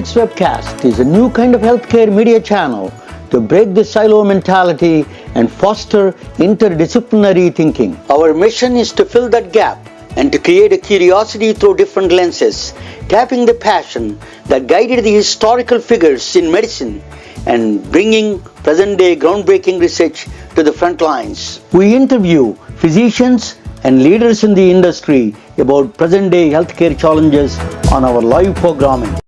MedBix webcast is a new kind of healthcare media channel to break the silo mentality and foster interdisciplinary thinking. Our mission is to fill that gap and to create a curiosity through different lenses, tapping the passion that guided the historical figures in medicine and bringing present-day groundbreaking research to the front lines. We interview physicians and leaders in the industry about present-day healthcare challenges on our live programming.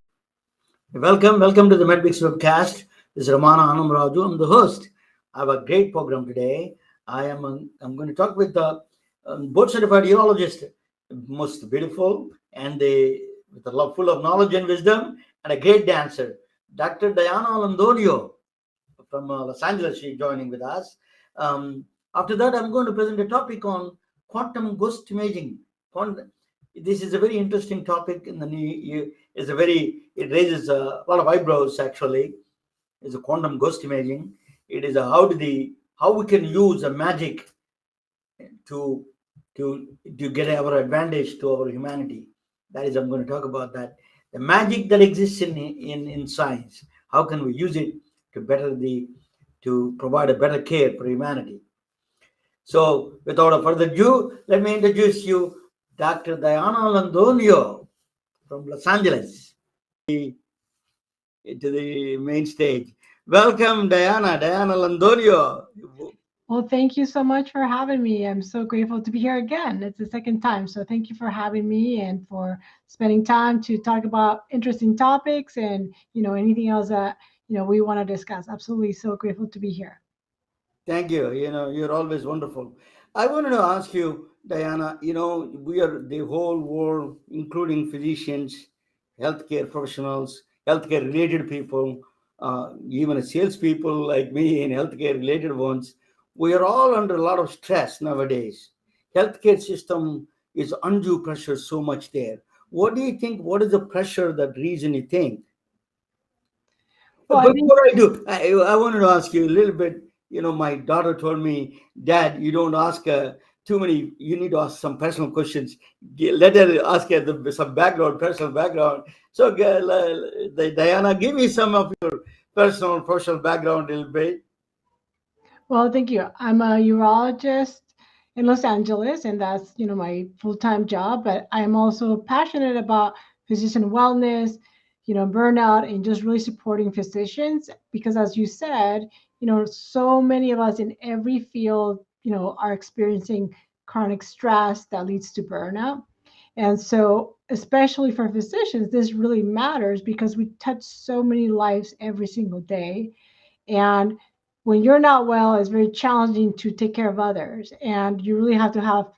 Welcome to the MedBix webcast. This is Ramana Anamraju. I'm the host. I have a great program today. I'm going to talk with the board-certified urologist, most beautiful and with a love full of knowledge and wisdom, and a great dancer, Dr. Iana Londoño from Los Angeles. She's joining with us. After that, I'm going to present a topic on quantum ghost imaging. This is a very interesting topic in the new year. It raises a lot of eyebrows. Actually, it's a quantum ghost imaging. It is how we can use a magic to get our advantage to our humanity. That is, I'm going to talk about that. The magic that exists in science. How can we use it to provide a better care for humanity? So, without further ado, let me introduce you Dr. Iana Londoño from Los Angeles to the main stage. Welcome, Iana Londoño. Well, thank you so much for having me. I'm so grateful to be here again. It's the second time. So thank you for having me and for spending time to talk about interesting topics and, anything else that, we want to discuss. Absolutely. So grateful to be here. Thank you. You're always wonderful. I wanted to ask you, Iana, we are the whole world, including physicians, healthcare professionals, healthcare related people, even salespeople like me and healthcare related ones. We are all under a lot of stress nowadays. Healthcare system is undue pressure so much there. What do you think? What is the pressure, that reason you think? Well, before I wanted to ask you a little bit. My daughter told me, Dad, you don't ask too many. You need to ask some personal questions. Let her ask her some personal background. So, Iana, give me some of your personal background a little bit. Well, thank you. I'm a urologist in Los Angeles, and that's, my full-time job. But I'm also passionate about physician wellness, burnout, and just really supporting physicians. Because as you said, so many of us in every field, are experiencing chronic stress that leads to burnout. And so, especially for physicians, this really matters because we touch so many lives every single day. And when you're not well, it's very challenging to take care of others. And you really have to have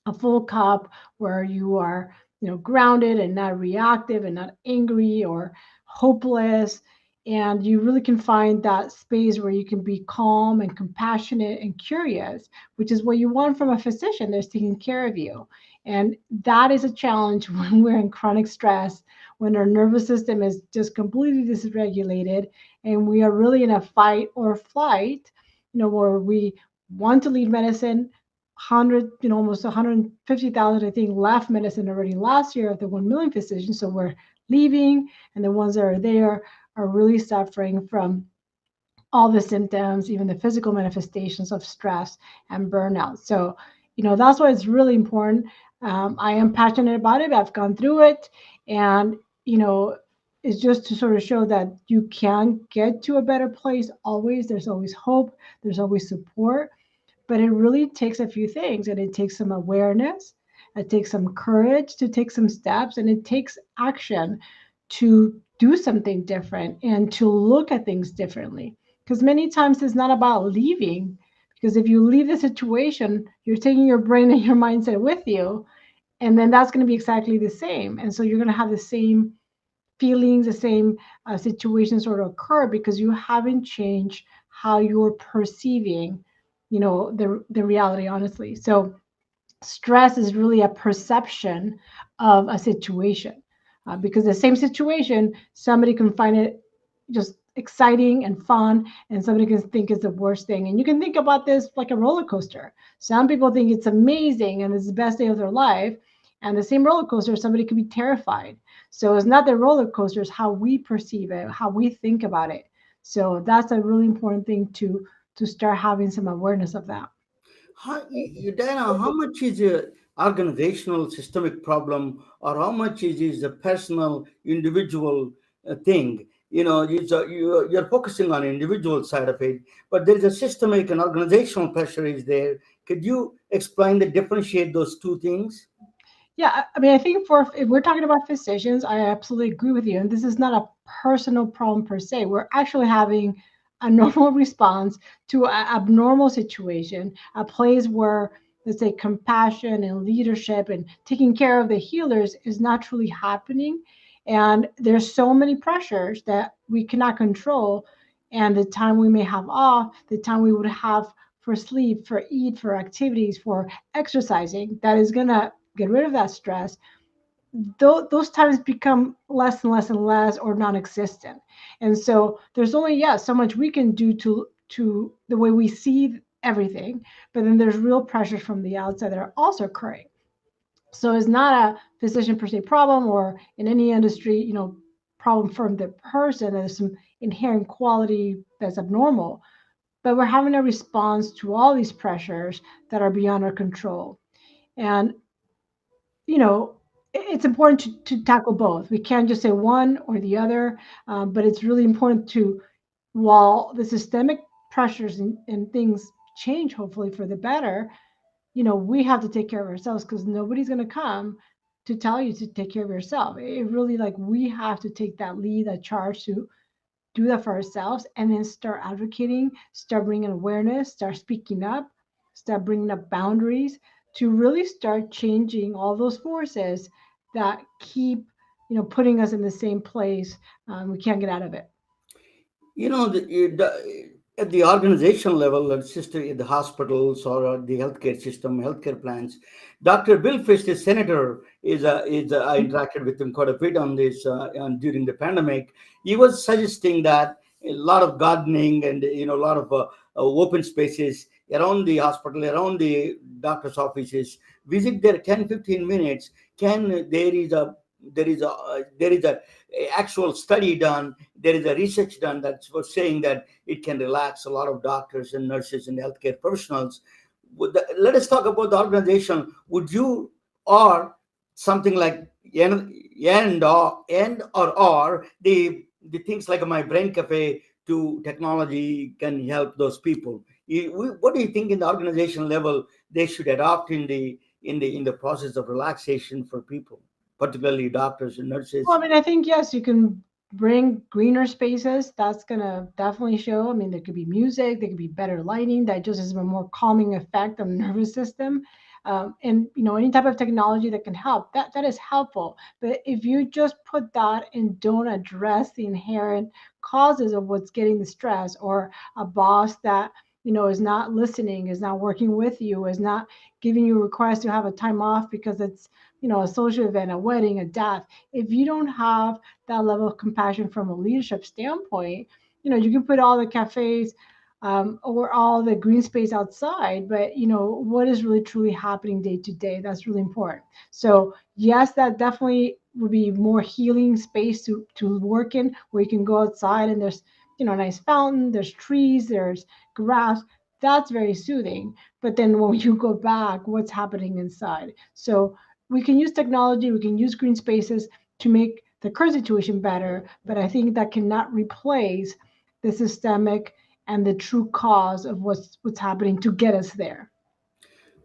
a full cup where you are, grounded and not reactive and not angry or hopeless. And you really can find that space where you can be calm and compassionate and curious, which is what you want from a physician that's taking care of you. And that is a challenge when we're in chronic stress, when our nervous system is just completely dysregulated and we are really in a fight or flight, where we want to leave medicine. Almost 150,000, I think, left medicine already last year of the 1 million physicians. So we're leaving, and the ones that are there are really suffering from all the symptoms, even the physical manifestations of stress and burnout. So, that's why it's really important. I am passionate about it. I've gone through it, and, it's just to sort of show that you can get to a better place always. There's always hope. There's always support. But it really takes a few things, and it takes some awareness, it takes some courage to take some steps, and it takes action to do something different and to look at things differently. Because many times it's not about leaving, because if you leave the situation, you're taking your brain and your mindset with you, and then that's going to be exactly the same. And so you're going to have the same feelings, the same situations sort of occur because you haven't changed how you're perceiving the reality, honestly. So stress is really a perception of a situation, because the same situation, somebody can find it just exciting and fun, and somebody can think it's the worst thing. And you can think about this like a roller coaster. Some people think it's amazing and it's the best day of their life, And the same roller coaster, somebody could be terrified. So it's not the roller coaster, it's how we perceive it, how we think about it. So that's a really important thing to start having some awareness of that. Diana, how much is a organizational systemic problem, or how much is a personal individual thing? You're focusing on individual side of it, but there is a systemic and organizational pressure is there. Could you explain the differentiate those two things? Yeah, I mean, I think for if we're talking about physicians, I absolutely agree with you. And this is not a personal problem per se. We're actually having a normal response to an abnormal situation, a place where, let's say, compassion and leadership and taking care of the healers is not truly happening. And there's so many pressures that we cannot control. And the time we may have off, the time we would have for sleep, for eat, for activities, for exercising, that is going to get rid of that stress, those times become less and less and less or non-existent. And so there's only, yeah, so much we can do to the way we see everything, but then there's real pressures from the outside that are also occurring. So it's not a physician per se problem, or in any industry, problem from the person. There's some inherent quality that's abnormal, but we're having a response to all these pressures that are beyond our control. And it's important to tackle both. We can't just say one or the other, but it's really important to, while the systemic pressures and things change, hopefully for the better, we have to take care of ourselves, because nobody's going to come to tell you to take care of yourself. It really, like, we have to take that lead, that charge to do that for ourselves, and then start advocating, start bringing awareness, start speaking up, start bringing up boundaries to really start changing all those forces that keep, putting us in the same place. We can't get out of it. At the organizational level, let's just at the hospitals or the healthcare system, healthcare plans. Dr. Bill Fish, the senator, I interacted with him quite a bit on this during the pandemic. He was suggesting that a lot of gardening and a lot of open spaces around the hospital, around the doctor's offices. Visit there 10-15 minutes. There is a actual study done. There is a research done that was saying that it can relax a lot of doctors and nurses and healthcare professionals. Let us talk about the organization. Would you, or something like or the things like my brain cafe to technology can help those people? What do you think in the organization level they should adopt in the process of relaxation for people, particularly doctors and Well, nurses? I mean, I think, yes, you can bring greener spaces. That's gonna definitely show. I mean, there could be music, there could be better lighting that just has a more calming effect on the nervous system. And any type of technology that can help, that is helpful. But if you just put that and don't address the inherent causes of what's getting the stress, or a boss that is not listening, is not working with you, is not giving you requests to have a time off because it's a social event, a wedding, a death. If you don't have that level of compassion from a leadership standpoint, you can put all the cafes, or all the green space outside, but what is really truly happening day to day? That's really important. So yes, that definitely would be more healing space to work in, where you can go outside and there's a nice fountain, there's trees, there's grass. That's very soothing. But then when you go back, what's happening inside? So we can use technology, we can use green spaces to make the current situation better, but I think that cannot replace the systemic and the true cause of what's happening to get us there.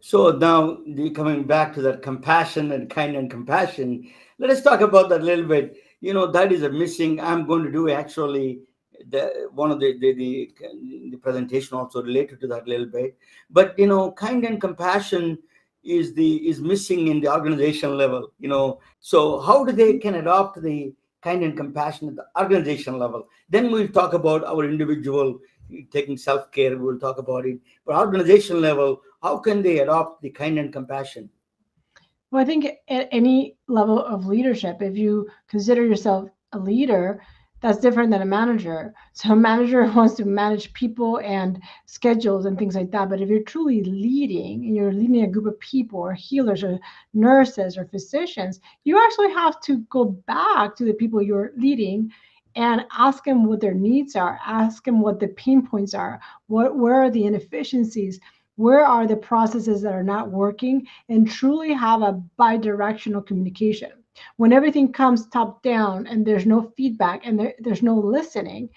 So now, coming back to that compassion and kind and compassion, let us talk about that a little bit. That is a missing. I'm going to do actually one of the presentation also related to that a little bit. But kind and compassion is missing in the organization level. So how do they can adopt the kind and compassion at the organization level? Then we'll talk about our individual taking self care. We'll talk about it, but organization level, how can they adopt the kind and compassion? Well, I think at any level of leadership, if you consider yourself a leader, That's different than a manager. So a manager wants to manage people and schedules and things like that. But if you're truly leading and you're leading a group of people or healers or nurses or physicians, you actually have to go back to the people you're leading and ask them what their needs are, ask them what the pain points are, where are the inefficiencies, where are the processes that are not working, and truly have a bi-directional communication. When everything comes top down and there's no feedback and there's no listening,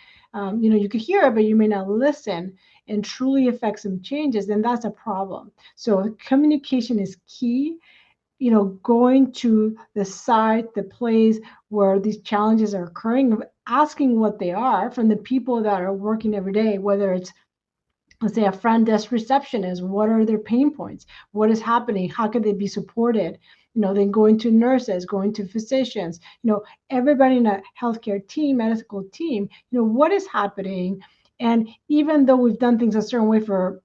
you could hear it, but you may not listen and truly affect some changes, then that's a problem. So communication is key. Going to the site, the place where these challenges are occurring, asking what they are from the people that are working every day, whether it's, let's say, a front desk receptionist, what are their pain points, what is happening, how can they be supported, then going to nurses, going to physicians, everybody in a healthcare team, medical team, what is happening. And even though we've done things a certain way for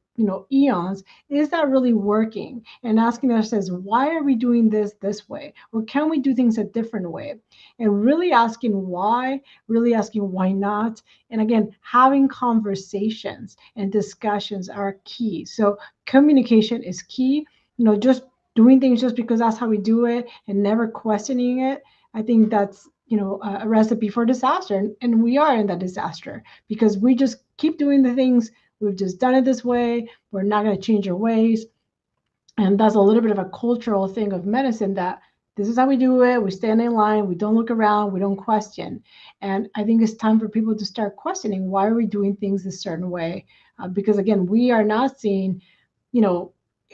eons, is that really working? And asking ourselves, why are we doing this way, or can we do things a different way? And really asking why, really asking why not. And again, having conversations and discussions are key. So communication is key. Just doing things just because that's how we do it and never questioning it, I think that's a recipe for disaster. And we are in that disaster because we just keep doing the things. We've just done it this way. We're not going to change our ways. And that's a little bit of a cultural thing of medicine, that this is how we do it. We stand in line. We don't look around. We don't question. And I think it's time for people to start questioning, why are we doing things a certain way? Because again, we are not seeing,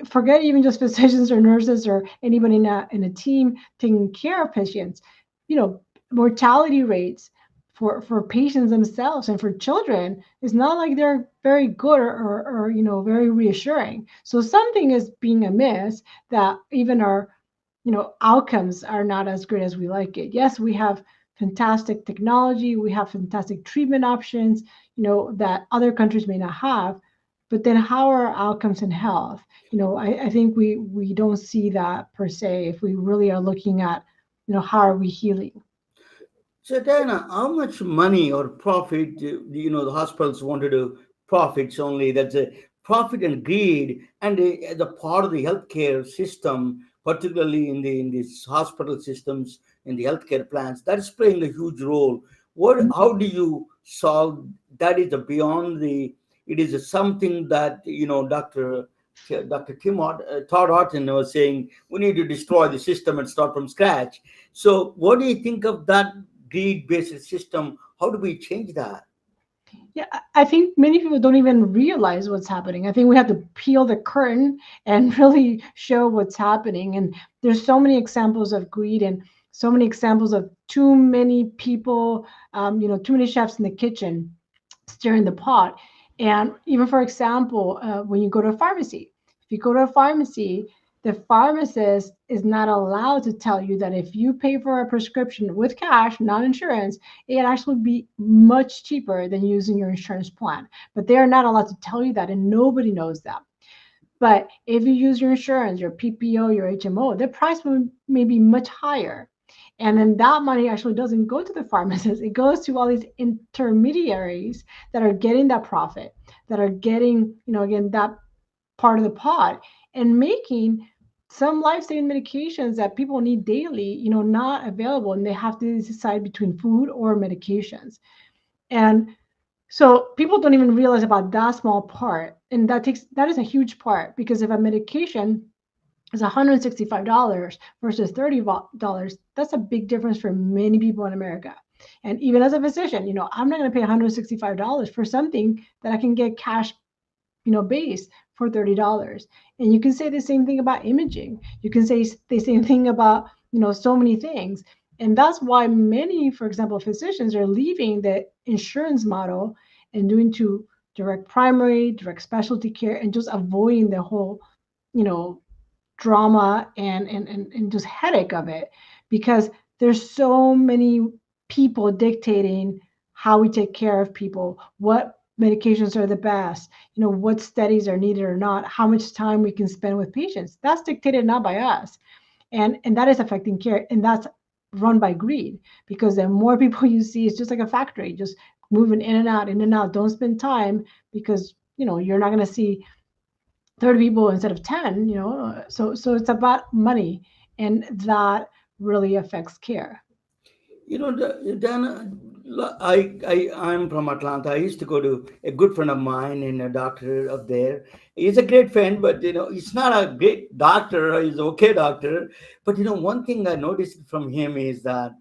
forget even just physicians or nurses or anybody in a team taking care of patients, mortality rates for patients themselves and for children is not like they're very good or very reassuring. So something is being amiss, that even our outcomes are not as good as we like it. Yes, we have fantastic technology, we have fantastic treatment options, that other countries may not have, but then how are our outcomes in health? I think we don't see that per se if we really are looking at how are we healing. So, Diana, how much money or profit the hospitals wanted to profits only? That's a profit and greed, and the part of the healthcare system, particularly in these hospital systems, in the healthcare plans, that is playing a huge role. How do you solve that? Is the beyond the it is something that Dr. Todd Horton was saying, we need to destroy the system and start from scratch. So, what do you think of that greed-based system? How do we change that? Yeah, I think many people don't even realize what's happening. I think we have to peel the curtain and really show what's happening. And there's so many examples of greed and so many examples of too many people, too many chefs in the kitchen stirring the pot. And even, for example, when you go to a pharmacy, if you go to a pharmacy, the pharmacist is not allowed to tell you that if you pay for a prescription with cash, not insurance, it actually be much cheaper than using your insurance plan. But they are not allowed to tell you that, and nobody knows that. But if you use your insurance, your PPO, your HMO, the price may be much higher. And then that money actually doesn't go to the pharmacist. It goes to all these intermediaries that are getting that profit, that are getting, again, that part of the pot, and making some life-saving medications that people need daily, not available. And they have to decide between food or medications. And so people don't even realize about that small part. And that is a huge part, because if a medication is $165 versus $30, that's a big difference for many people in America. And even as a physician, I'm not going to pay $165 for something that I can get cash, base for $30. And you can say the same thing about imaging. You can say the same thing about, so many things. And that's why many, for example, physicians are leaving the insurance model and doing to direct primary, direct specialty care, and just avoiding the whole, you know, drama and just headache of it, because there's so many people dictating how we take care of people, what medications are the best, what studies are needed or not, how much time we can spend with patients. That's dictated not by us. And that is affecting care. And that's run by greed, because the more people you see, it's just like a factory, just moving in and out, in and out. Don't spend time, because you're not going to see 30 people instead of 10. So it's about money, and that really affects care. Dana, I'm from Atlanta. I used to go to a good friend of mine and a doctor up there. He's a great friend, but he's not a great doctor. He's okay doctor, but one thing I noticed from him is that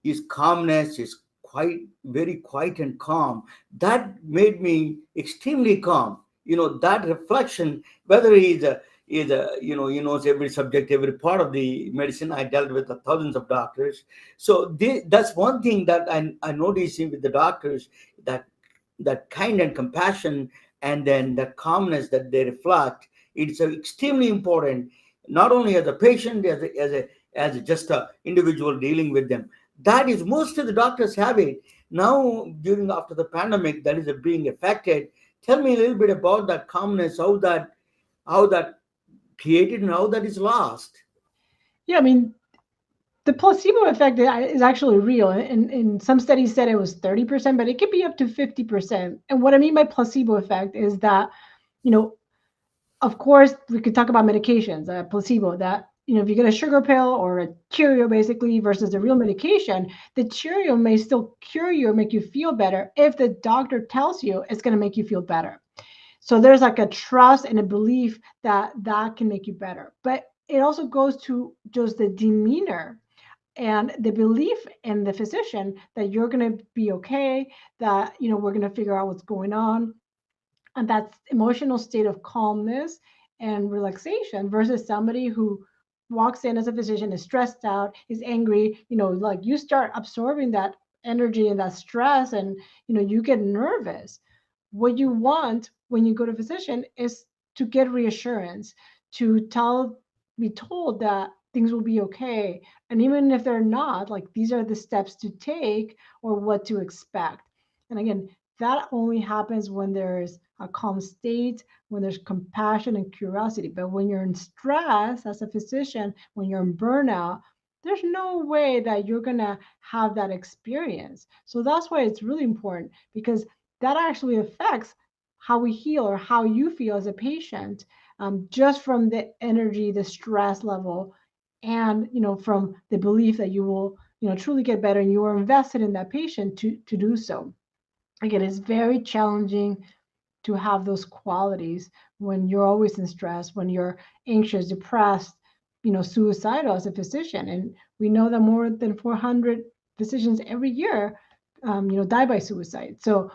his calmness is quite very quiet and calm. That made me extremely calm. That reflection, whether he's a he knows every subject, every part of the medicine. I dealt with thousands of doctors, so that's one thing that I notice with the doctors, that kind and compassion, and then the calmness that they reflect. It's extremely important, not only as a patient, as just a individual dealing with them. That is, most of the doctors have it now during after the pandemic. That is being affected. Tell me a little bit about that calmness, how that created and how that is lost. Yeah, I mean, the placebo effect is actually real. And some studies said it was 30%, but it could be up to 50%. And what I mean by placebo effect is that, you know, of course, we could talk about medications, placebo, that, if you get a sugar pill or a Cheerio basically versus a real medication, the Cheerio may still cure you or make you feel better if the doctor tells you it's going to make you feel better. So there's like a trust and a belief that that can make you better. But it also goes to just the demeanor and the belief in the physician that you're going to be okay, that, we're going to figure out what's going on. And that's emotional state of calmness and relaxation versus somebody who walks in as a physician, is stressed out, is angry. Like, you start absorbing that energy and that stress, and you get nervous. What you want when you go to a physician is to get reassurance, to be told that things will be okay. And even if they're not, like, these are the steps to take or what to expect. And again, that only happens when there's a calm state, when there's compassion and curiosity. But when you're in stress as a physician, when you're in burnout, there's no way that you're going to have that experience. So that's why it's really important, because that actually affects how we heal or how you feel as a patient, just from the energy, the stress level, and from the belief that you will truly get better, and you are invested in that patient to do so. Again, it's very challenging to have those qualities when you're always in stress, when you're anxious, depressed, suicidal as a physician. And we know that more than 400 physicians every year, die by suicide. So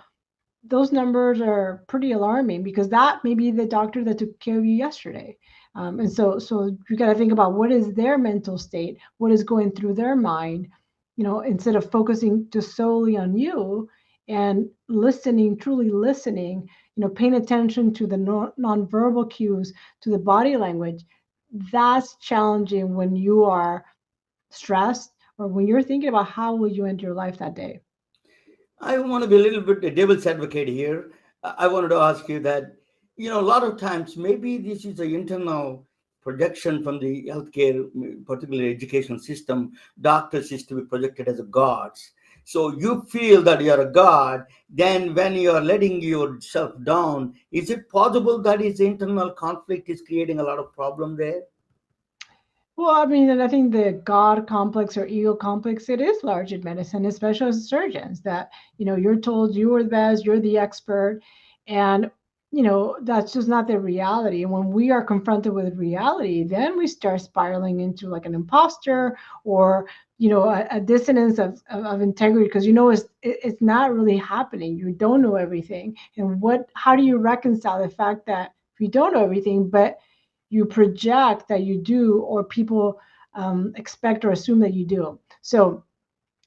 those numbers are pretty alarming, because that may be the doctor that took care of you yesterday. And so you got to think about what is their mental state, what is going through their mind, instead of focusing just solely on you and listening, truly listening, paying attention to the nonverbal cues, to the body language. That's challenging when you are stressed, or when you're thinking about how will you end your life that day. I want to be a little bit a devil's advocate here. I wanted to ask you that, a lot of times maybe this is an internal projection from the healthcare, particularly education system. Doctors used to be projected as gods. So you feel that you're a god. Then when you are letting yourself down, is it possible that is internal conflict is creating a lot of problem there? Well, I mean, and I think the God complex or ego complex, it is large in medicine, especially as surgeons, that, you're told you are the best, you're the expert. And, that's just not the reality. And when we are confronted with reality, then we start spiraling into like an imposter, or, a dissonance of integrity, because, it's not really happening. You don't know everything. And how do you reconcile the fact that you don't know everything, but you project that you do, or people expect or assume that you do? So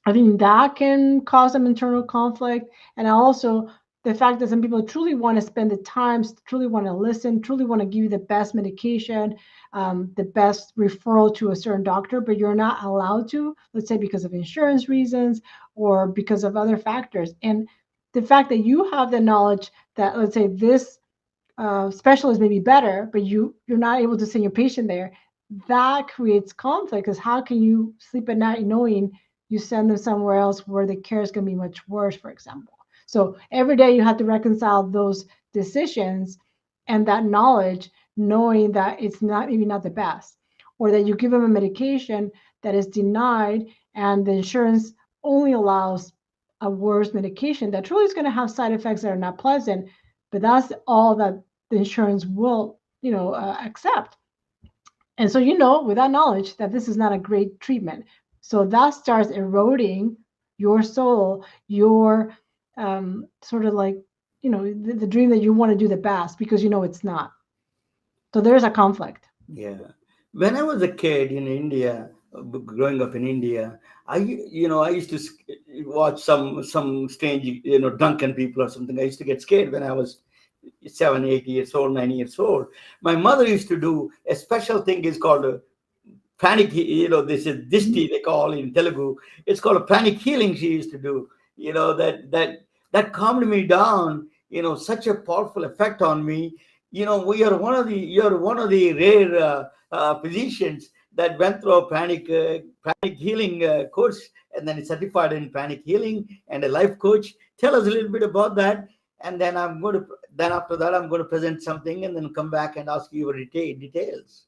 I think that can cause some internal conflict. And also the fact that some people truly want to spend the time, truly want to listen, truly want to give you the best medication, the best referral to a certain doctor, but you're not allowed to, let's say because of insurance reasons or because of other factors. And the fact that you have the knowledge that, let's say, this specialist may be better, but you're not able to send your patient there, that creates conflict. Because how can you sleep at night knowing you send them somewhere else where the care is going to be much worse, for example. So every day you have to reconcile those decisions and that knowledge, knowing that it's not maybe not the best, or that you give them a medication that is denied and the insurance only allows a worse medication that truly is going to have side effects that are not pleasant, but that's all that the insurance will, accept. And so, with that knowledge that this is not a great treatment. So that starts eroding your soul, your sort of like, the dream that you want to do the best because it's not. So there's a conflict. Yeah. When I was a kid in India, growing up in India, I used to watch some strange, drunken people or something. I used to get scared when I was 7, 8 years old, 9 years old. My mother used to do a special thing is called a panic. This is dishti they call in Telugu. It's called a panic healing. She used to do. That calmed me down. Such a powerful effect on me. You're one of the rare physicians that went through a panic healing course and then is certified in panic healing and a life coach. Tell us a little bit about that, and then after that I'm going to present something and then come back and ask you your details.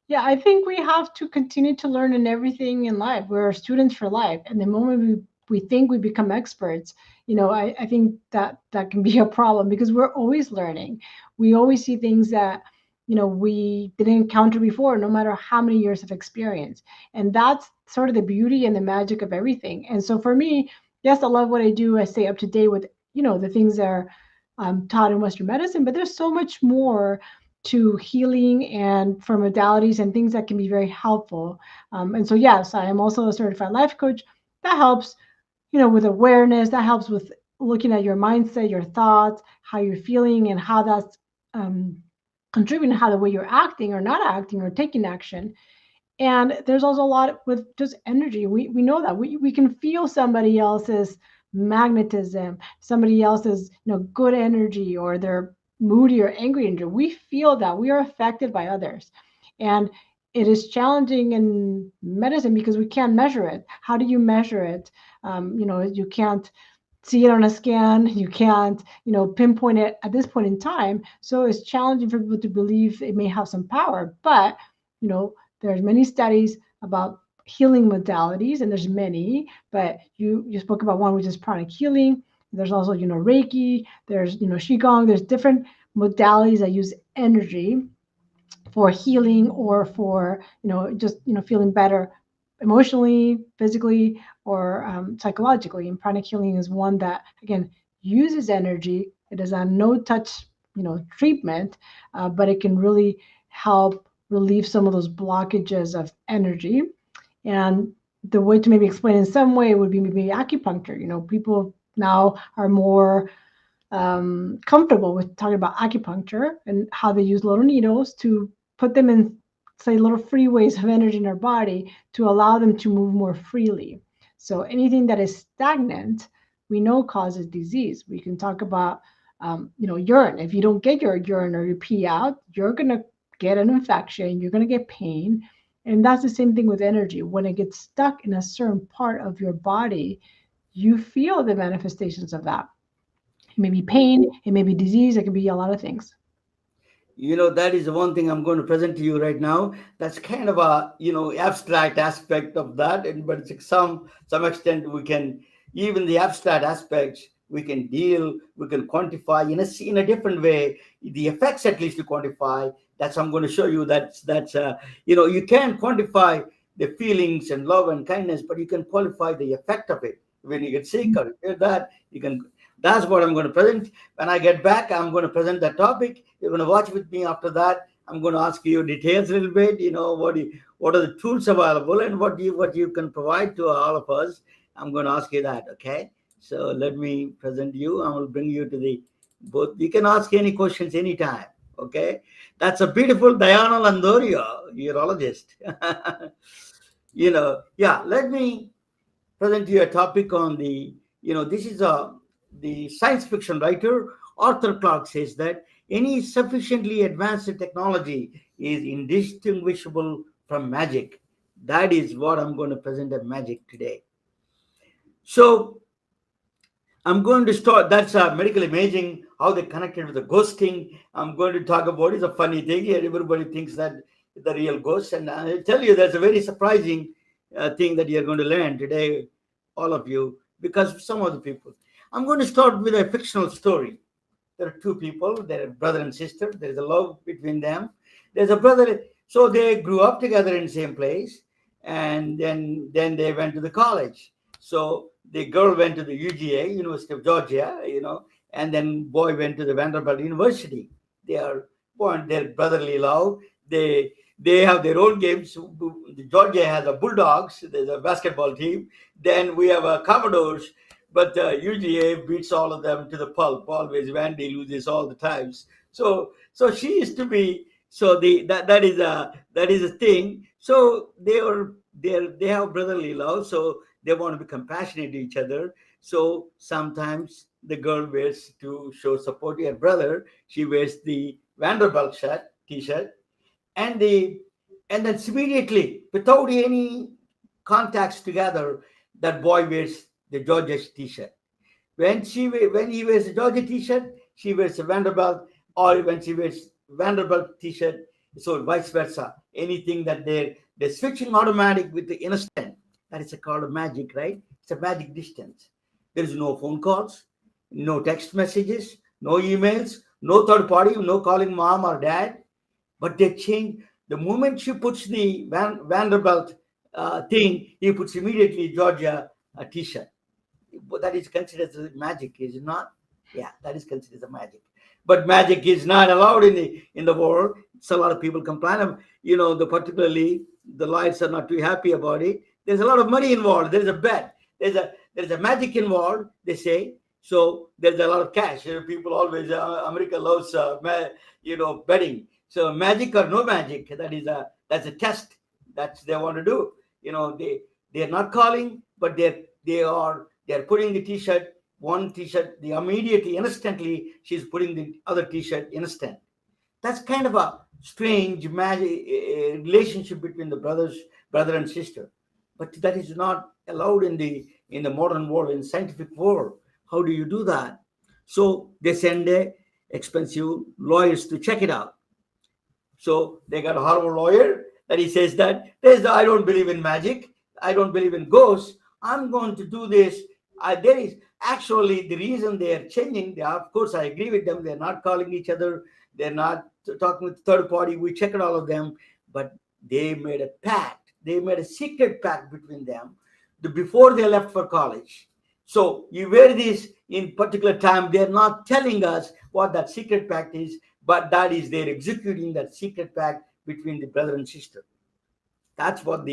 Yeah, I think we have to continue to learn in everything in life. We're students for life. And the moment we think we become experts, I think that can be a problem because we're always learning. We always see things that, we didn't encounter before, no matter how many years of experience. And that's sort of the beauty and the magic of everything. And so for me, yes, I love what I do. I stay up to date with, the things that are taught in Western medicine, but there's so much more to healing and for modalities and things that can be very helpful. And so, yes, I am also a certified life coach. That helps, with awareness. That helps with looking at your mindset, your thoughts, how you're feeling, and how that's contributing to how the way you're acting or not acting or taking action. And there's also a lot with just energy. We know that we can feel somebody else's magnetism, somebody else's good energy, or their moody or angry energy. We feel that we are affected by others, and it is challenging in medicine because we can't measure it. How do you measure it? You can't see it on a scan. You can't pinpoint it at this point in time. So it's challenging for people to believe it may have some power, but you know there's many studies about healing modalities, and there's many, but you spoke about one, which is pranic healing. There's also, Reiki, there's, Qigong, there's different modalities that use energy for healing or for, just, feeling better emotionally, physically, or psychologically. And pranic healing is one that, again, uses energy. It is a no-touch, treatment, but it can really help relieve some of those blockages of energy. And the way to maybe explain in some way would be maybe acupuncture. People now are more comfortable with talking about acupuncture and how they use little needles to put them in, say, little freeways of energy in our body to allow them to move more freely. So anything that is stagnant, we know causes disease. We can talk about, urine. If you don't get your urine or your pee out, you're going to get an infection, you're going to get pain. And that's the same thing with energy. When it gets stuck in a certain part of your body, you feel the manifestations of that. It may be pain, it may be disease, it can be a lot of things. That is the one thing I'm going to present to you right now. That's kind of a abstract aspect of that, but it's some extent we can, even the abstract aspects we can quantify in a different way, the effects at least to quantify. That's I'm going to show you. You can quantify the feelings and love and kindness, but you can qualify the effect of it when you get sick or that you can. That's what I'm going to present. When I get back, I'm going to present that topic. You're going to watch with me after that. I'm going to ask you details a little bit. What are the tools available and what you can provide to all of us. I'm going to ask you that. Okay. So let me present you. I will bring you to the both. You can ask any questions anytime. Okay. That's a beautiful Diana Londoño, urologist. Yeah. Let me present you a topic on this is the science fiction writer Arthur Clarke says that any sufficiently advanced technology is indistinguishable from magic. That is what I'm going to present as magic today. So I'm going to start. That's medical imaging, how they connected with the ghosting. I'm going to talk about is a funny thing here. Everybody thinks that the real ghost, and I'll tell you, there's a very surprising thing that you're going to learn today, all of you, because some of the people. I'm going to start with a fictional story. There are two people. They're brother and sister. There's a love between them. There's a brother. So they grew up together in the same place, and then they went to the college. So the girl went to the UGA, University of Georgia, and then boy went to the Vanderbilt University. They are born their brotherly love. They have their own games. Georgia has a Bulldogs. There's a basketball team. Then we have a Commodores. But UGA beats all of them to the pulp. Always Vandy loses all the times. So she used to be. So that is a thing. So they have brotherly love. So they want to be compassionate to each other. So sometimes the girl wears, to show support to her brother, she wears the Vanderbilt t-shirt, and and then immediately, without any contacts together, that boy wears the Georgia t-shirt. When he wears a Georgia t-shirt, she wears a Vanderbilt, or when she wears Vanderbilt t-shirt, so vice versa. Anything that they're switching automatic with the instant. That is called a magic, right? It's a magic distance. There is no phone calls, no text messages, no emails, no third party, no calling mom or dad. But they change the moment she puts the Vanderbilt thing. He puts immediately Georgia t-shirt. But that is considered as magic, is it not? Yeah, that is considered as magic. But magic is not allowed in the world. So a lot of people complain. Particularly the lawyers are not too happy about it. There's a lot of money involved. There's a bet. There's a magic involved. They say so. There's a lot of cash. People always America loves betting. So magic or no magic. That's a test that they want to do. They're not calling, but they're putting the t-shirt, one t-shirt, the immediately, instantly, she's putting the other t-shirt instant. That's kind of a strange magic relationship between the brother and sister. But that is not allowed in the modern world, in scientific world. How do you do that? So they send expensive lawyers to check it out. So they got a Harvard lawyer that he says that I don't believe in magic. I don't believe in ghosts. I'm going to do this. There is actually the reason they are changing. Of course, I agree with them. They're not calling each other. They're not talking with third party. We checked all of them, but they made a pact. They made a secret pact between them before they left for college. So you wear this in particular time. They're not telling us what that secret pact is, but that is they're executing that secret pact between the brother and sister. That's what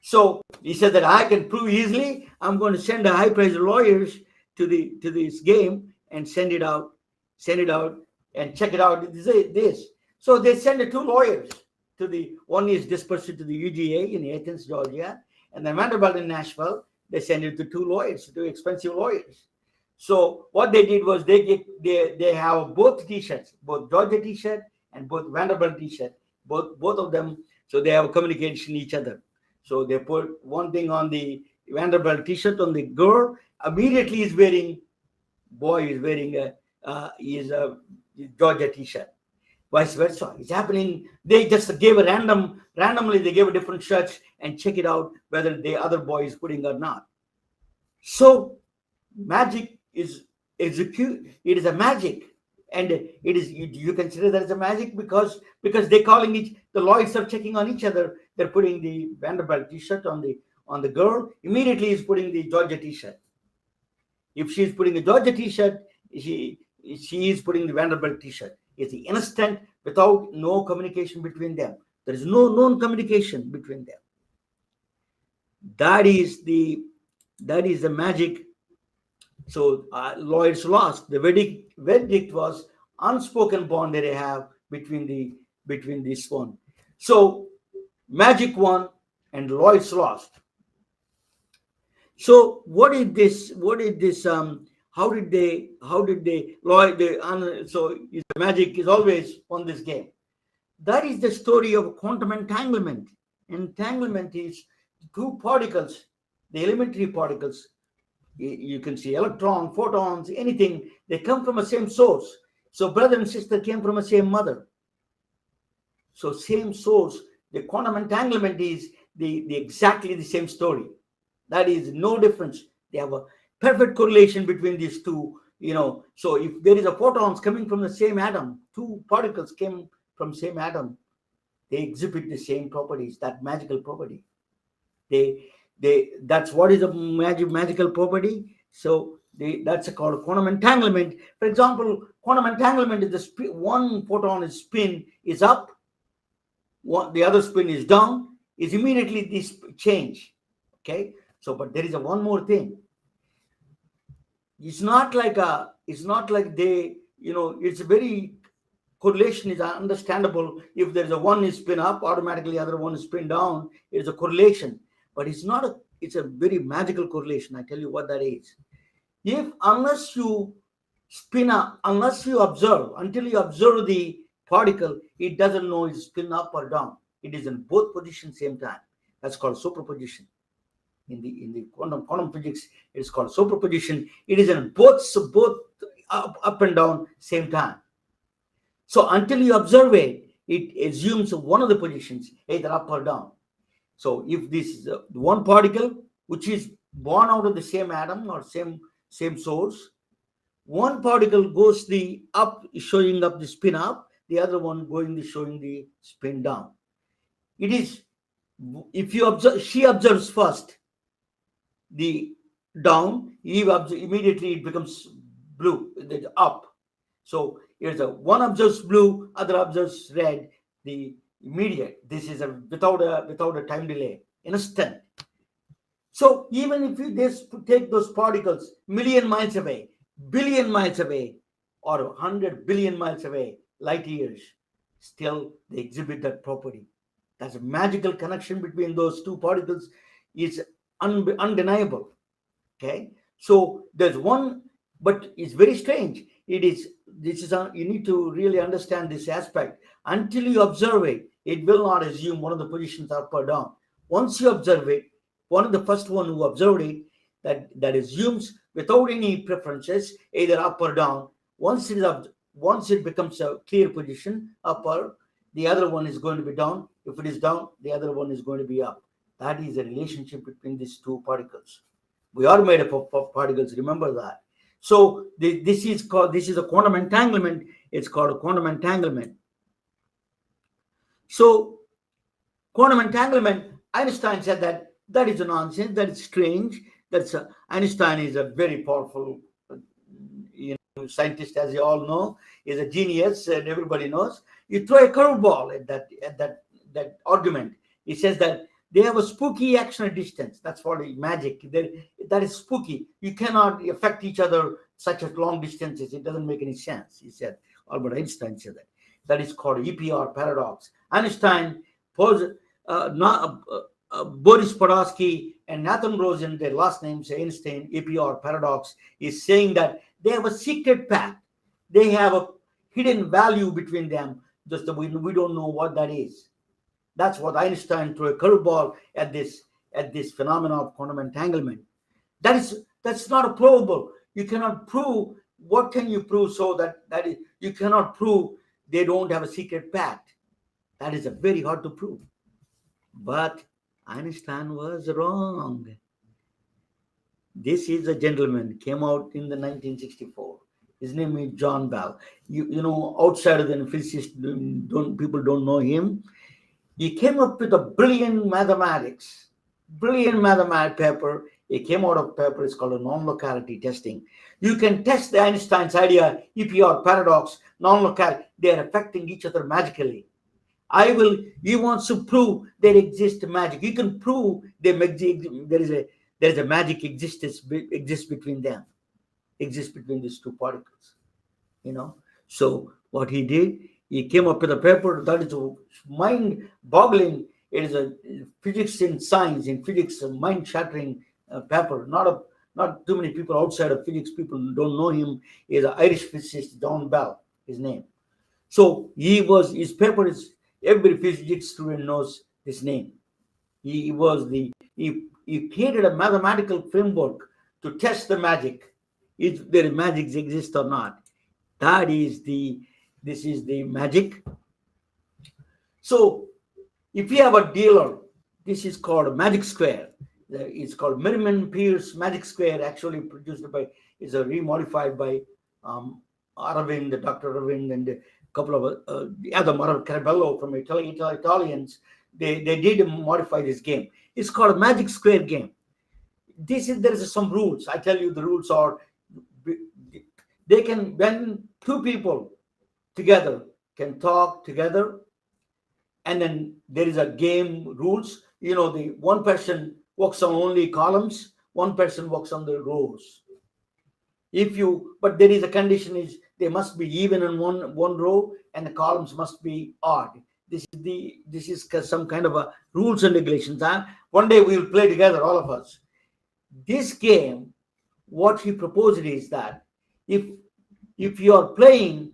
So he said that I can prove easily. I'm going to send a high-priced lawyers to this game and send it out and check it out. This. So they send the two lawyers one is dispersed to the UGA in Athens, Georgia, and then Vanderbilt in Nashville. They send it to two expensive lawyers. So what they did was they have both t-shirts, both Georgia t-shirt and both Vanderbilt t-shirt, both of them. So they have communication each other. So they put one thing on the Vanderbilt t-shirt on the girl. Immediately boy is wearing a Georgia t-shirt. Vice versa. It's happening. They just gave randomly they gave a different shirts and check it out whether the other boy is putting or not. So magic is execute. It is a magic. And it is you consider that as a magic because they're calling the lawyers are checking on each other. They're putting the Vanderbilt t-shirt on the girl. Immediately is putting the Georgia t-shirt. If she's putting the Georgia t-shirt, she is putting the Vanderbilt t-shirt. It's the instant without no communication between them. There is no known communication between them. That is the magic. So lawyers lost. The verdict was unspoken bond that they have between this one. So magic won and lawyers lost. So how did they so magic is always won this game. That is the story of quantum entanglement. Entanglement is two particles, the elementary particles, You can see electron, photons, anything. They come from the same source. So brother and sister came from the same mother. So same source. The quantum entanglement is the exactly the same story. That is no difference. They have a perfect correlation between these two. So if there is a photons coming from the same atom, two particles came from same atom, they exhibit the same properties, that magical property. That's what is a magical property. So that's called quantum entanglement. For example, quantum entanglement is one photon is spin is up, the other spin is down, is immediately this change. Okay. So, but there is one more thing. It's not like they, it's a very correlation is understandable. If there's a one is spin up, automatically other one is spin down. It's a correlation, but it's a very magical correlation. I tell you what that is. Unless you spin up, until you observe the particle, it doesn't know it's spin up or down. It is in both positions same time. That's called superposition. In the quantum physics, it's called superposition. It is in both up and down same time. So until you observe it, it assumes one of the positions, either up or down. So if this is one particle which is born out of the same atom or same source, one particle goes the up, showing up the spin up, the other one showing the spin down. It is, if you observe, she observes first the down, immediately it becomes blue, the up. So here's one observes blue, other observes red, the immediate. This is without a time delay, instant. So even if you take those particles million miles away, billion miles away, or 100 billion miles away, light years, still they exhibit that property. That's a magical connection between those two particles is undeniable. Okay, so there's one, but it's very strange. You need to really understand this aspect. Until you observe it, it will not assume one of the positions up or down. Once you observe it, one of the first one who observed it, that assumes without any preferences, either up or down. Once it becomes a clear position, up or the other one is going to be down. If it is down, the other one is going to be up. That is the relationship between these two particles. We are made up of particles. Remember that. So this is a quantum entanglement. It's called a quantum entanglement. So quantum entanglement, Einstein said that is a nonsense. That is strange. Einstein is a very powerful, scientist, as you all know. Is a genius, and everybody knows. You throw a curveball at that argument. He says that they have a spooky action at distance. That's what magic. That is spooky. You cannot affect each other such at long distances. It doesn't make any sense. He said. Albert Einstein said that. That is called EPR paradox. Einstein posed, Boris Podolsky and Nathan Rosen, their last names, Einstein, EPR paradox, is saying that they have a secret path. They have a hidden value between them. Just that we don't know what that is. That's what Einstein threw a curveball at this phenomenon of quantum entanglement. That's not provable. You cannot prove. What can you prove? So that is, you cannot prove they don't have a secret pact. That is very hard to prove. But Einstein was wrong. This is a gentleman, came out in the 1964. His name is John Bell. Outside of the physicist, people don't know him. He came up with a brilliant mathematics paper. It came out of paper. It's called a non-locality testing. You can test the Einstein's idea, EPR paradox, non-locality. They are affecting each other magically. He wants to prove there exists magic. You can prove there is a magic exists between them, exists between these two particles. So what he did, he came up with a paper that is mind-boggling. It is a physics in science, in physics, a mind-shattering paper. Not too many people outside of physics, people don't know him. He is an Irish physicist, John Bell, his name. So his paper is, every physics student knows his name. He created a mathematical framework to test the magic, if there magic exists or not. This is the magic. So if you have a dealer, this is called a magic square. It's called Merriman Pierce Magic Square, actually produced by, is a remodified by Aravind, Dr. Aravind, and a couple of the other Carabello from Italians. They did modify this game. It's called a magic square game. There is some rules. I tell you, the rules are, they can, when two people together can talk together, and then there is a game rules. The one person works on only columns, one person works on the rows. But there is a condition, is they must be even in one row, and the columns must be odd. This is some kind of a rules and regulations. One day we will play together, all of us. This game, what he proposed is that if you are playing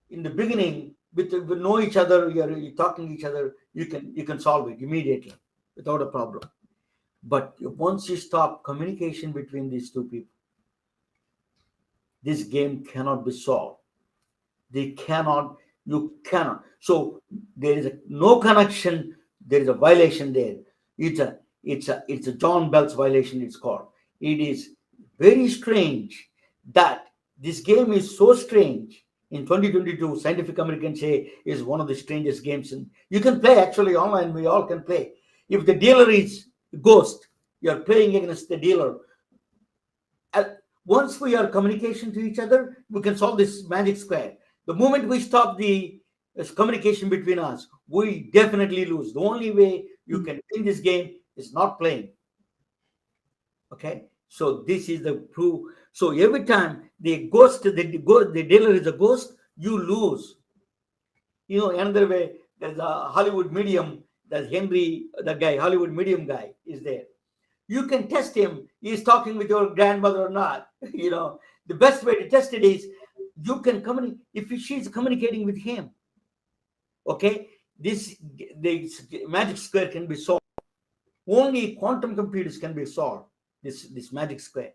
in the beginning with know each other, you're talking to each other, you can solve it immediately without a problem. But once you stop communication between these two people, this game cannot be solved. You cannot. So there is no connection. There is a violation there. It's a John Bell's violation. It's called. It is very strange that this game is so strange. In 2022, Scientific Americans say is one of the strangest games. And you can play actually online. We all can play. If the dealer is ghost, you are playing against the dealer. Once we are communication to each other, we can solve this magic square. The moment we stop the communication between us, we definitely lose. The only way you can win this game is not playing. Okay, so this is the proof. So every time the dealer is a ghost, you lose. Another way, there's a Hollywood medium. There's Henry, that guy, Hollywood medium guy is there. You can test him. He's talking with your grandmother or not. The best way to test it is you can communicate if she's communicating with him. Okay, the magic square can be solved. Only quantum computers can be solved. This magic square.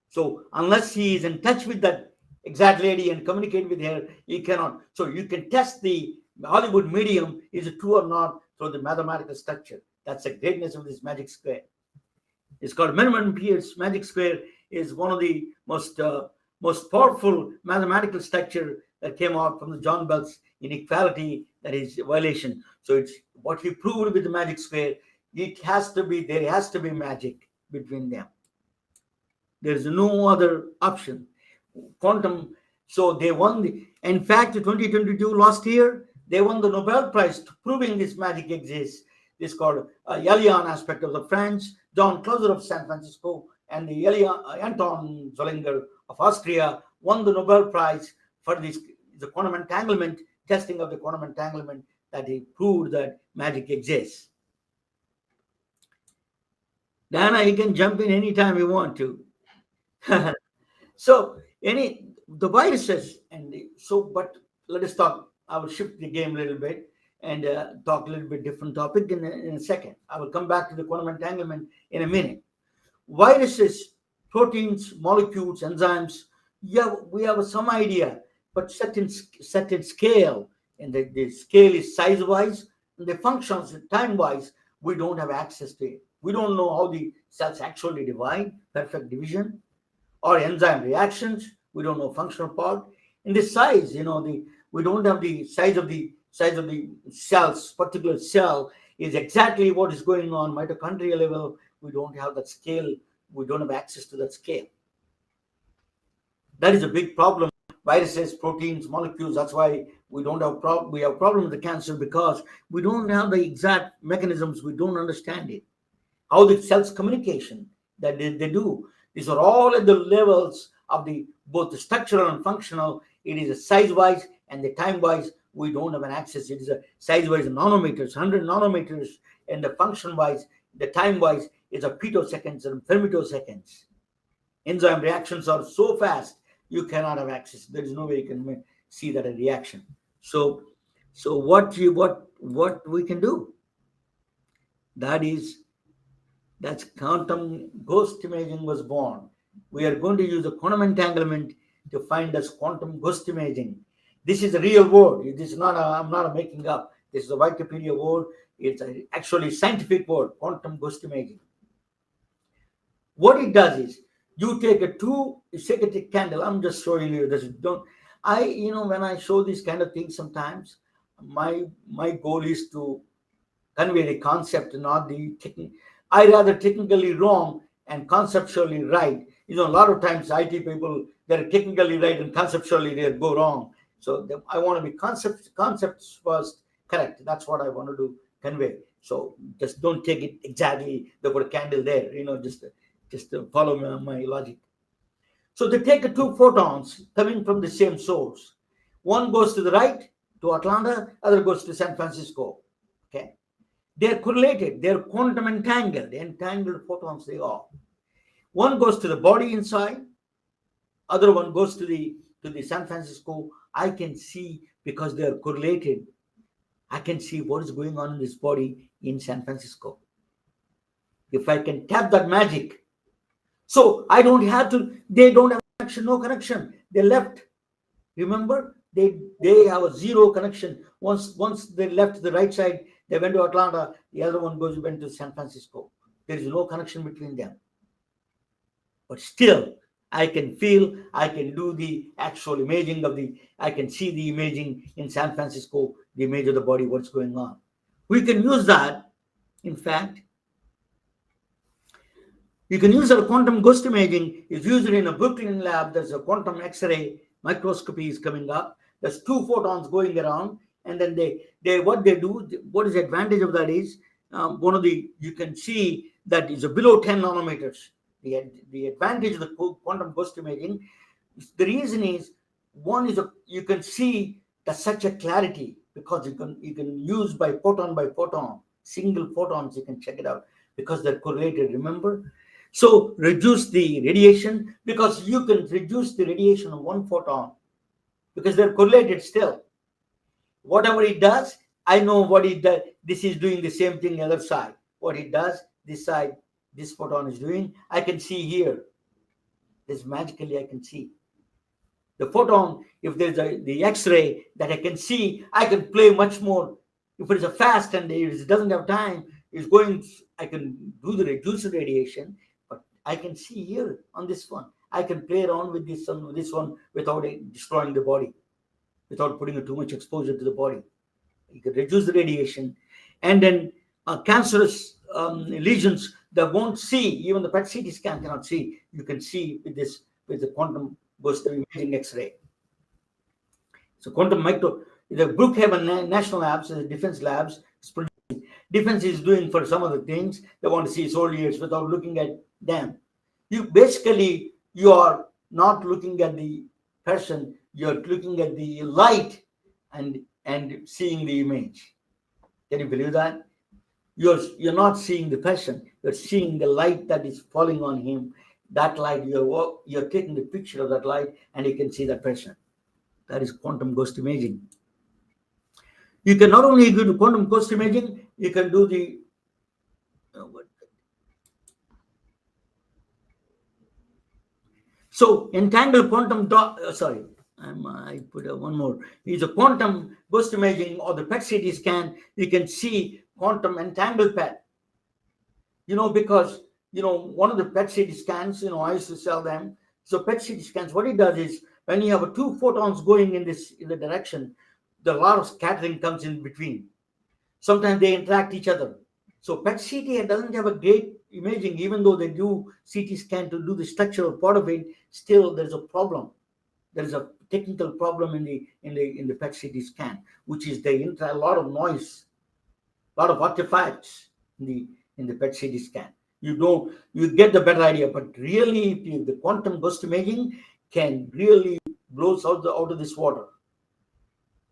So unless he is in touch with that exact lady and communicate with her, he cannot. So you can test the Hollywood medium, is it true or not, through the mathematical structure. That's the greatness of this magic square. It's called Merriman Pierce Magic Square. Is one of the most powerful mathematical structure that came out from the John Bell's inequality, that is violation. So it's what he proved with the magic square. There has to be magic between them. There is no other option. Quantum. So they won. In fact, 2022 last year, they won the Nobel Prize to proving this magic exists. This is called iana aspect of the French, John Clauser of San Francisco, and the Anton Zollinger of Austria won the Nobel Prize for the quantum entanglement, testing of the quantum entanglement, that he proved that magic exists. Diana, you can jump in anytime you want to. So the viruses but let us talk. I will shift the game a little bit and talk a little bit different topic in a second. I will come back to the quantum entanglement in a minute. Viruses, proteins, molecules, enzymes. Yeah, we have some idea, but set in scale, and the scale is size-wise, and the functions time-wise, we don't have access to it. We don't know how the cells actually divide, perfect division, or enzyme reactions. We don't know functional part. In the size, we don't have the size of the cells. Particular cell is exactly what is going on mitochondrial level. We don't have that scale. We don't have access to that scale. That is a big problem. Viruses, proteins, molecules. That's why we don't have we have problem with the cancer, because we don't have the exact mechanisms. We don't understand it. How the cells communication that they do. These are all at the levels of both the structural and functional. It is a size-wise and the time-wise. We don't have an access. It is a size-wise nanometers, 100 nanometers, and the function-wise, the time-wise is a picoseconds and femtoseconds. Enzyme reactions are so fast you cannot have access. There is no way you can see that a reaction. So what we can do? That is That's quantum ghost imaging was born. We are going to use the quantum entanglement to find us quantum ghost imaging. This is a real word. It is not. I'm not making up. This is a Wikipedia word. It's actually scientific word. Quantum ghost imaging. What it does is you take a candle. I'm just showing you this. Don't when I show these kind of things sometimes, my goal is to convey the concept, not the technique. I rather technically wrong and conceptually right. A lot of times IT people, they're technically right and conceptually they go wrong. So I want to be concepts first correct. That's what I want to convey. So just don't take it exactly. They put a candle there. Just follow my logic. So they take two photons coming from the same source. One goes to the right to Atlanta, other goes to San Francisco. Okay. They're correlated, they're quantum entangled photons they are. One goes to the body inside, other one goes to the San Francisco. I can see, because they're correlated, I can see what is going on in this body in San Francisco. If I can tap that magic, so I don't have to, they don't have connection, no connection. They left. Remember, they have a zero connection. Once they left the right side, they went to Atlanta, the other one went to San Francisco. There is no connection between them. But still, I can feel, I can do the actual imaging I can see the imaging in San Francisco, the image of the body, what's going on. We can use that. In fact, you can use our quantum ghost imaging. It's used in a Brooklyn lab. There's a quantum X-ray microscopy is coming up. There's two photons going around, and then what they do, what is the advantage of that is, you can see that is below 10 nanometers. The advantage of the quantum ghost imaging, the reason is, one is you can see that such a clarity, because you can use by photon, single photons, you can check it out, because they're correlated, remember? So reduce the radiation, because you can reduce the radiation of one photon, because they're correlated still. Whatever it does, I know what it does. This is doing the same thing the other side. What it does, this side, this photon is doing, I can see here. This magically I can see. The photon, if there's the X-ray that I can see, I can play much more. If it is a fast and it doesn't have time, I can do the reduced radiation, but I can see here on this one. I can play around with this one without destroying the body, without putting too much exposure to the body. You can reduce the radiation, and then cancerous lesions that won't see, even the PET CT scan cannot see. You can see with the quantum ghost imaging X-ray. So quantum the Brookhaven National Labs, the defense labs, defense is doing for some of the things they want to see soldiers without looking at them. You are not looking at the person, you're looking at the light and seeing the image. Can you believe that? You're not seeing the person, you're seeing the light that is falling on him. That light, you're taking the picture of that light, and you can see that person. That is quantum ghost imaging. You can not only do quantum ghost imaging, you can do the so entangled quantum I put one more. Is a quantum ghost imaging or the PET CT scan. You can see quantum entangled PET. Because one of the PET CT scans, I used to sell them. So PET CT scans, what it does is, when you have two photons going in the direction, a lot of scattering comes in between. Sometimes they interact each other. So PET CT doesn't have a great imaging, even though they do CT scan to do the structural part of it. Still, there's a problem. There is a technical problem in the PET CT scan, which is they enter a lot of noise, a lot of artifacts in the PET CT scan. You get the better idea, but really, the quantum ghost imaging can really blow out of this water.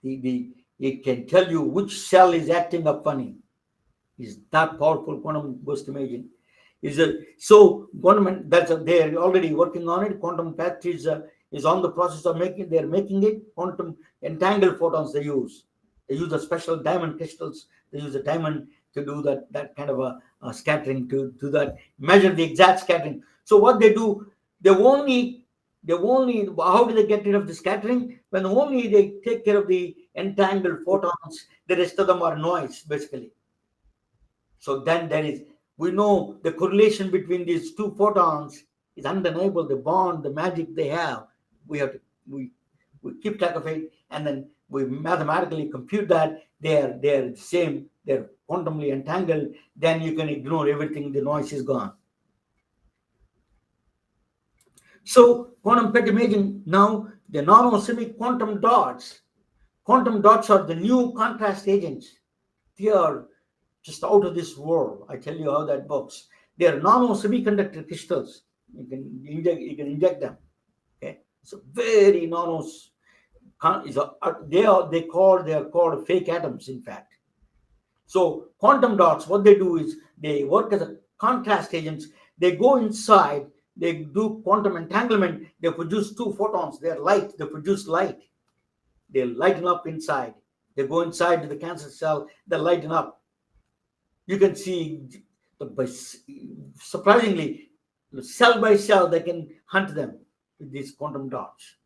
It can tell you which cell is acting up funny. Is that powerful quantum ghost imaging? Quantum, they're already working on it. Quantum PET is on the process of they're making it. Quantum entangled photons they use. They use the special diamond crystals. They use the diamond to do that kind of a scattering, to do that, measure the exact scattering. So what they do, they only how do they get rid of the scattering? When only they take care of the entangled photons, the rest of them are noise basically. So then we know the correlation between these two photons is undeniable. The bond, the magic they have, we have to we keep track of it, and then we mathematically compute that they're the same, they're quantumly entangled. Then you can ignore everything. The noise is gone. So quantum PET imaging now, the nanosemic quantum dots. Quantum dots are the new contrast agents. They are just out of this world. I tell you how that works. They are nano semiconductor crystals. You can inject them. Okay, so very nanos. They are called fake atoms. In fact, so quantum dots, what they do is they work as a contrast agents. They go inside. They do quantum entanglement. They produce two photons. They're light. They produce light. They lighten up inside. They go inside to the cancer cell. They lighten up. You can see, surprisingly, cell by cell, they can hunt them with these quantum dots.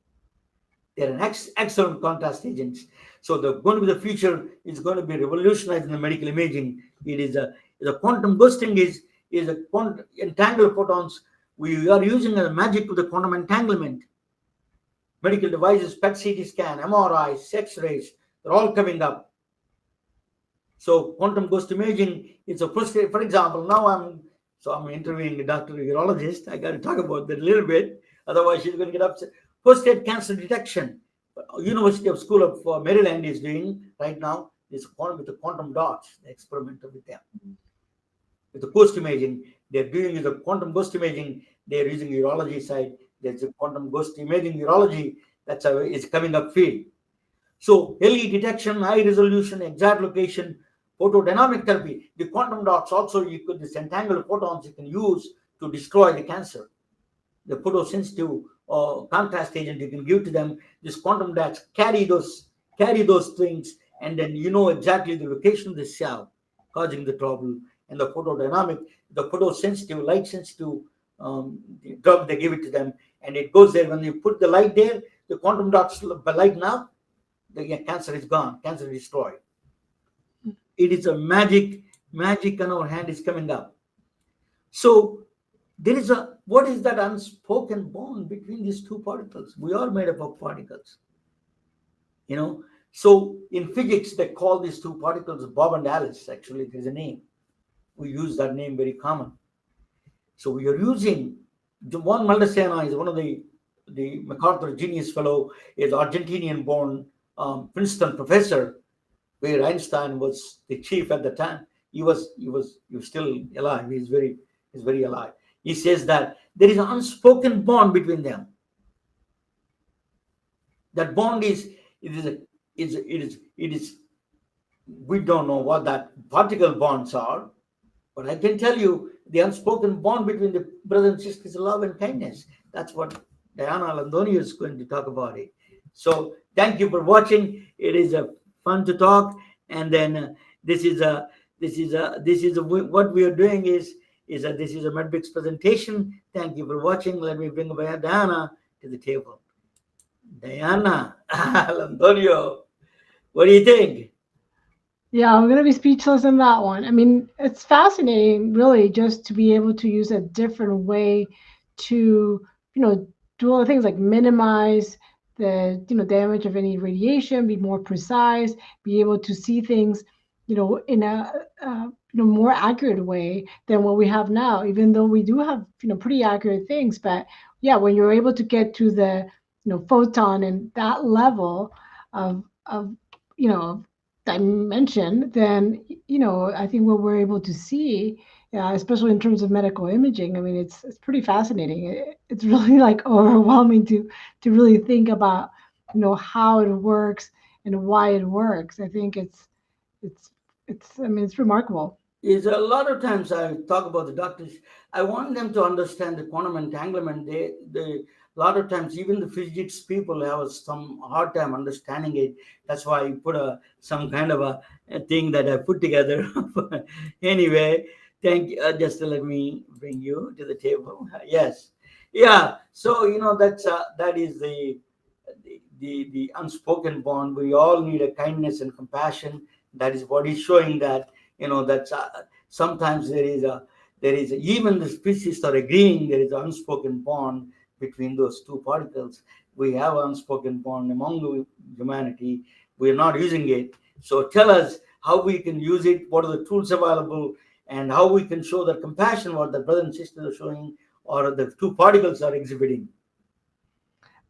They're an excellent contrast agents. So going to be the future is going to be revolutionizing the medical imaging. It is the quantum ghosting is a quantum entangled photons. We are using the magic of the quantum entanglement. Medical devices, PET CT scan, MRIs, X-rays, they're all coming up. So quantum ghost imaging is a prostate. For example, now I'm interviewing a doctor urologist. I got to talk about that a little bit. Otherwise, she's going to get upset. Prostate cancer detection. University of School of Maryland is doing right now is with the quantum dots. They experimented with them. With the ghost imaging, they're doing the quantum ghost imaging. They're using urology side. There's a quantum ghost imaging urology. That's how it's coming up field. So early detection, high resolution, exact location, photodynamic therapy. The quantum dots also, this entangled photons you can use to destroy the cancer. The photosensitive contrast agent you can give to them. This quantum dots carry those things, and then you know exactly the location of the cell causing the trouble. And the photodynamic, the photosensitive, light sensitive drug, they give it to them, and it goes there. When you put the light there, the quantum dots lighten up. The cancer is gone. Cancer is destroyed. It is a magic on our hand is coming up. So what is that unspoken bond between these two particles? We are made up of particles. So in physics, they call these two particles Bob and Alice. Actually, there's a name. We use that name very common. So we are using Juan Maldacena is one of the MacArthur Genius Fellow, is Argentinian born Princeton professor, where Einstein was the chief at the time. He was still alive. He's very alive. He says that there is an unspoken bond between them. That bond is we don't know what that particle bonds are, but I can tell you the unspoken bond between the brothers and sisters is love and kindness. That's what Diana Londoño is going to talk about it. So thank you for watching. It is fun to talk, and then what we are doing is this is a MedBix presentation. Thank you for watching. Let me bring Diana to the table. Diana Londoño, what do you think? Yeah, I'm going to be speechless in that one. I mean, it's fascinating, really, just to be able to use a different way to, do all the things like minimize the, damage of any radiation, be more precise, be able to see things, in a, more accurate way than what we have now, even though we do have, pretty accurate things. But yeah, when you're able to get to the, photon and that level of dimension, then I think what we're able to see, especially in terms of medical imaging, I mean, it's pretty fascinating. It's really like overwhelming to really think about how it works and why it works. I think it's remarkable. Is a lot of times I talk about the doctors. I want them to understand the quantum entanglement. A lot of times, even the physics people have some hard time understanding it. That's why I put some kind of a thing that I put together. Anyway, thank you. Just let me bring you to the table. Yes, yeah. So that is the unspoken bond. We all need a kindness and compassion. That is what is showing that that's sometimes there is even the species are agreeing there is an unspoken bond between those two particles. We have an unspoken bond among the humanity. We are not using it. So tell us how we can use it. What are the tools available, and how we can show the compassion what the brothers and sisters are showing, or the two particles are exhibiting.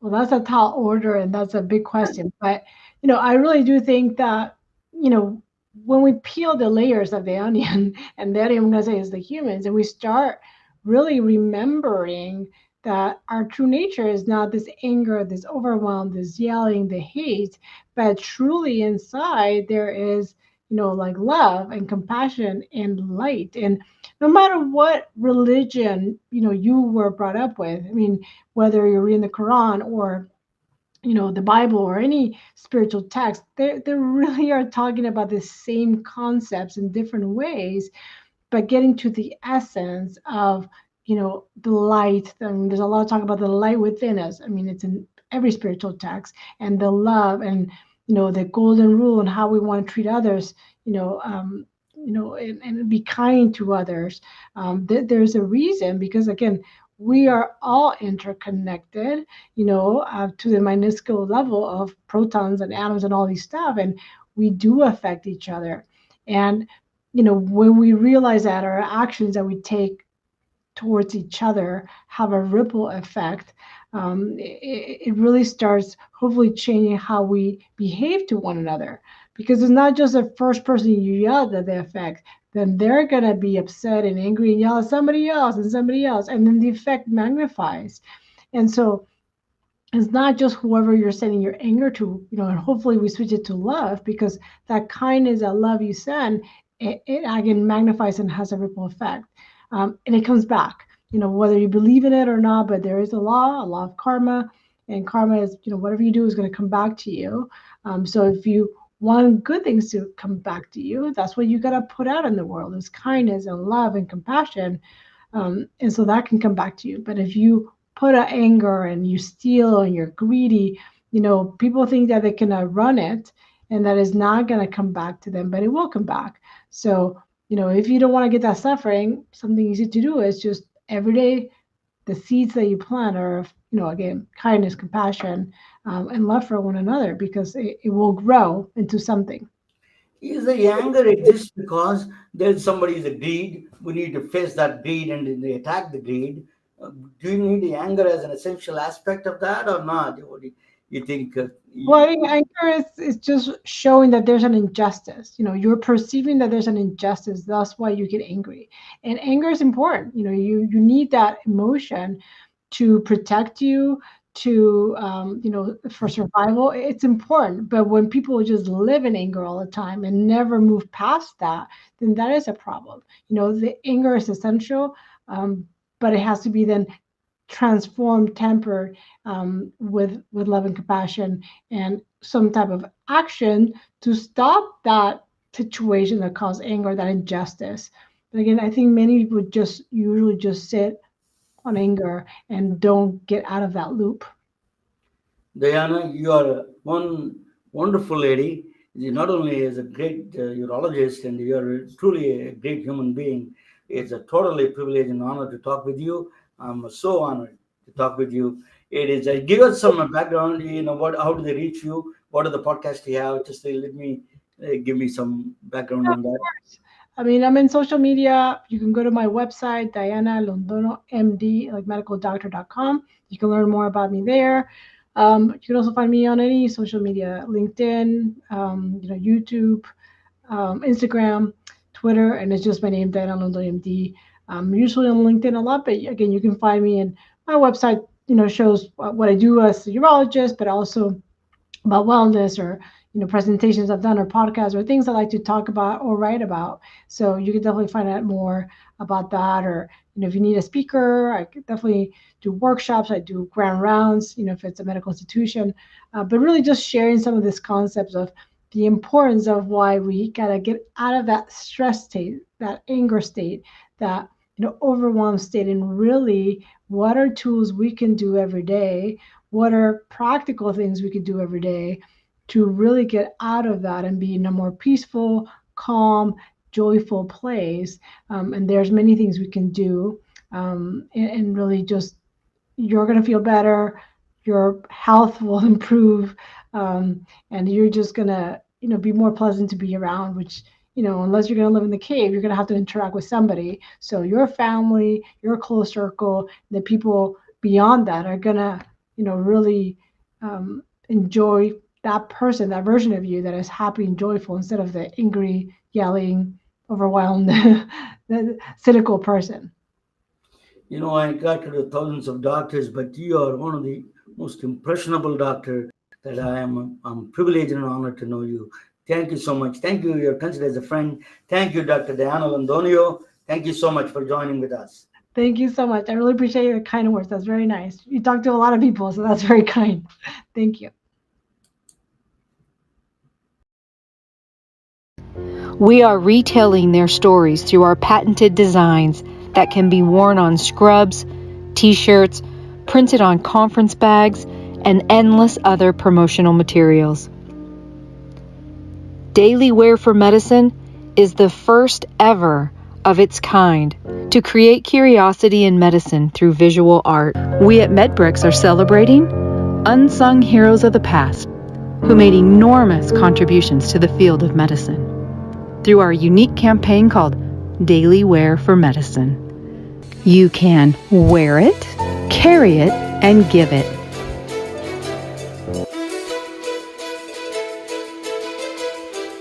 Well, that's a tall order and that's a big question. But, I really do think that, you know, when we peel the layers of the onion, and the onion I'm going to say is the humans, and we start really remembering that our true nature is not this anger, this overwhelm, this yelling, the hate, but truly inside there is, like love and compassion and light. And no matter what religion, you were brought up with, I mean, whether you're reading the Quran or the Bible or any spiritual text, they really are talking about the same concepts in different ways, but getting to the essence of the light. I mean, there's a lot of talk about the light within us. I mean, it's in every spiritual text, and the love, and the golden rule, and how we want to treat others. And be kind to others. There's a reason, because again, we are all interconnected, to the minuscule level of protons and atoms and all these stuff, and we do affect each other. And when we realize that our actions that we take towards each other have a ripple effect, it really starts hopefully changing how we behave to one another. Because it's not just the first person you yell that they affect, then they're going to be upset and angry and yell at somebody else, and then the effect magnifies. And so it's not just whoever you're sending your anger to, and hopefully we switch it to love, because that kindness, that love you send, it again magnifies and has a ripple effect. And it comes back, whether you believe in it or not, but there is a law of karma, and karma is, whatever you do is going to come back to you. So if you want good things to come back to you, that's what you got to put out in the world, is kindness and love and compassion. And so that can come back to you. But if you put out anger and you steal and you're greedy, people think that they can run it, and that is not going to come back to them, but it will come back. So, if you don't want to get that suffering, something easy to do is just every day, the seeds that you plant are, again, kindness, compassion, and love for one another, because it will grow into something. Is the anger exists because there's somebody's a greed? We need to face that greed and then they attack the greed. Do you need the anger as an essential aspect of that or not? What do you think? Well, I think anger is just showing that there's an injustice. You're perceiving that there's an injustice. That's why you get angry. And anger is important. You need that emotion to protect you, to for survival. It's important. But when people just live in anger all the time and never move past that, then that is a problem. The anger is essential, but it has to be then transformed, tempered, with love and compassion, and some type of action to stop that situation that caused anger, that injustice. But again, I think many people just usually just sit on anger and don't get out of that loop. Diana, you are one wonderful lady. You not only is a great urologist, and you are truly a great human being. It's a totally privilege and honor to talk with you. I'm so honored to talk with you. It is. Give us some background. What? How do they reach you? What are the podcasts you have? Just let me give me some background on that. I mean, I'm in social media. You can go to my website, Diana Londoño MD, like medicaldoctor.com. You can learn more about me there. You can also find me on any social media, LinkedIn, YouTube, Instagram, Twitter, and it's just my name, Diana Londoño MD. I'm usually on LinkedIn a lot, but again, you can find me, in my website, shows what I do as a urologist, but also about wellness, or presentations I've done, or podcasts, or things I like to talk about or write about. So you can definitely find out more about that, or if you need a speaker, I could definitely do workshops. I do grand rounds, if it's a medical institution, but really just sharing some of these concepts of the importance of why we gotta get out of that stress state, that anger state, that overwhelmed state, and really what are tools we can do every day, what are practical things we can do every day to really get out of that and be in a more peaceful, calm, joyful place. And there's many things we can do, and really just, you're going to feel better, your health will improve, and you're just going to be more pleasant to be around, which unless you're going to live in the cave, you're going to have to interact with somebody. So your family, your close circle, the people beyond that are going to really enjoy that person, that version of you that is happy and joyful, instead of the angry, yelling, overwhelmed, the cynical person. I got to the thousands of doctors, but you are one of the most impressionable doctor that I'm privileged and honored to know you. Thank you so much. Thank you. You're considered as a friend. Thank you, Dr. Diana Londoño. Thank you so much for joining with us. Thank you so much. I really appreciate your kind words. That's very nice. You talk to a lot of people, so that's very kind. Thank you. We are retelling their stories through our patented designs that can be worn on scrubs, t-shirts, printed on conference bags, and endless other promotional materials. Daily Wear for Medicine is the first ever of its kind to create curiosity in medicine through visual art. We at MedBricks are celebrating unsung heroes of the past who made enormous contributions to the field of medicine through our unique campaign called Daily Wear for Medicine. You can wear it, carry it, and give it.